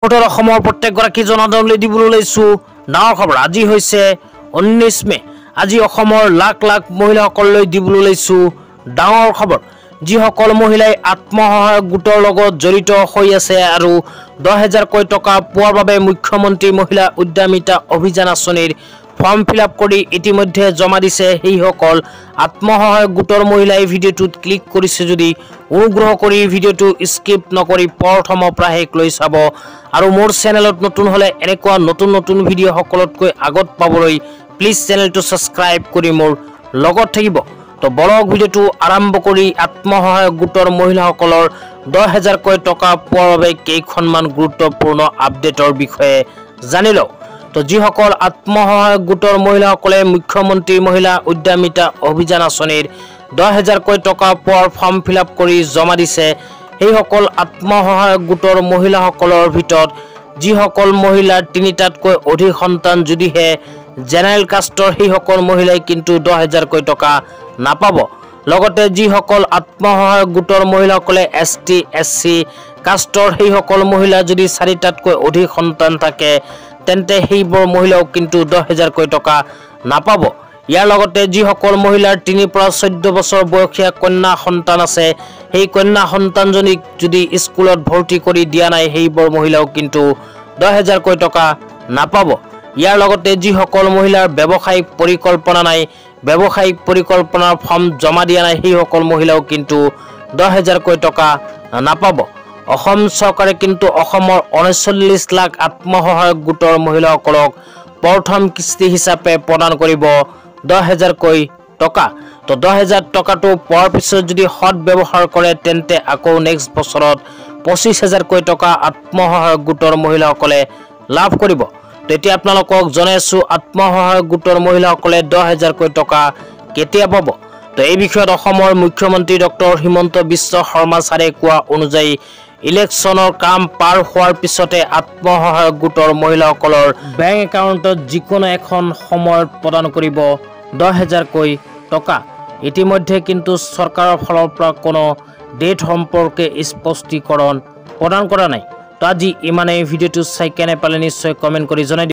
উত্তৰ অসমৰ প্ৰত্যেকগৰাকী জনসাধাৰণলৈ দিবলৈ লৈছো ডাঙৰ খবৰ। আজি হৈছে 19 মে। আজি অসমৰ লাখ লাখ মহিলাসকললৈ দিবলৈ লৈছো ডাঙৰ খবৰ। যিসকল মহিলাই আত্মসহায়ক গোটৰ লগত জড়িত হৈ আছে আৰু 10,000 কোটি টকা পোৱাৰ বাবে মুখ্যমন্ত্ৰী মহিলা উদ্যমিতা অভিযান আঁচনিৰ ফৰ্ম ফিলআপ কৰি ইতিমধ্যে জমা দিছে সেইসকল আত্মসহায়ক গোটৰ মহিলাই ভিডিঅ'টোত ক্লিক কৰিছে যদি অনুগ্ৰহ কৰি ভিডিঅ'টো স্কিপ নকৰি প্ৰথমৰ পৰা শেষ লৈ চাব আৰু মোৰ চেনেলত নতুন হলে এনেকুৱা নতুন নতুন ভিডিঅ' সকলোতকৈ আগত পাবলৈ প্লিজ চেনেলটো সাবস্ক্ৰাইব কৰি মোৰ লগত থাকিব। তো বলক ভিডিঅ'টো আৰম্ভ কৰি আত্মসহায়ক গোটৰ মহিলাসকলৰ 10,000 কোটি টকা পোৱাৰ বাবে কেইখনমান গুৰুত্বপূৰ্ণ আপডেটৰ বিষয়ে জানি লওঁ। তো যিসকল আত্মসহায়ক গোটৰ মহিলাসকলে মুখ্যমন্ত্ৰী মহিলা উদ্যমিতা অভিযান আঁচনিৰ 10,000 কোটি টকা পোৱাৰ ফৰ্ম ফিলআপ কৰি জমা দিছে সেইসকল আত্মসহায়ক গোটৰ মহিলাসকলৰ ভিতৰত যিসকল মহিলাৰ 3টাতকৈ অধিক সন্তান যদিহে জেনাৰেল কাষ্টৰ সেইসকল মহিলাই কিন্তু 10,000 কোটি টকা নাপাব। লগতে যিসকল আত্মসহায়ক গোটৰ মহিলাসকলে ST SC কাষ্টৰ সেইসকল মহিলা যদি 4টাতকৈ অধিক সন্তান থাকে তেন্তে সেইবোৰ মহিলাও কিন্তু 10,000 কোটি টকা নাপাব। ইয়াৰ লগতে যিসকল মহিলাৰ 3 পৰা 14 বছৰ বয়সীয়া কন্যা সন্তান আছে সেই কন্যা সন্তানজনীক যদি স্কুলত ভৰ্তি কৰি দিয়া নাই সেইবোৰ মহিলাও কিন্তু 10,000 কোটি টকা নাপাব। ইয়াৰ লগতে যিসকল মহিলাৰ ব্যৱসায়িক পৰিকল্পনা নাই ব্যৱসায়িক পৰিকল্পনাৰ ফৰ্ম জমা দিয়া নাই সেইসকল মহিলাও কিন্তু 10,000 কোটি টকা নাপাব। অসম চৰকাৰে কিন্তু অসমৰ 39 লাখ আত্মসহায়ক গোটৰ মহিলাসকলক প্ৰথম কিস্তি হিচাপে প্ৰদান কৰিব 10,000 কোটি টকা। তো 10,000 টকাটো পোৱাৰ পিছত যদি সৎ ব্যৱহাৰ কৰে তেন্তে আকৌ নেক্সট বছৰত 25,000 কোটি টকা আত্মসহায়ক গোটৰ মহিলাসকলে লাভ কৰিব। তেতিয়া আপোনালোকক জনাইছো আত্মসহায়ক গোটৰ মহিলাসকলে 10,000 কোটি টকা কেতিয়া পাব। তো এই বিষয়ত অসমৰ মুখ্যমন্ত্ৰী ডক্টৰ হিমন্ত বিশ্ব শৰ্মা ছাৰে কোৱা অনুযায়ী ইলেকশ্যনৰ কাম পাৰ হোৱাৰ পিছতে আত্মসহায়ক গোটৰ মহিলাসকলৰ বেংক একাউণ্টত যিকোনো এখন সময়ত প্ৰদান কৰিব 10,000 কোটি টকা। ইতিমধ্যে কিন্তু চৰকাৰৰ ফালৰ পৰা কোনো ডেট সম্পৰ্কে স্পষ্টীকৰণ প্ৰদান কৰা নাই। তো আজি ইমানেই। ভিডিঅ'টো চাই কেনে পালে নিশ্চয় কমেণ্ট কৰি জনাই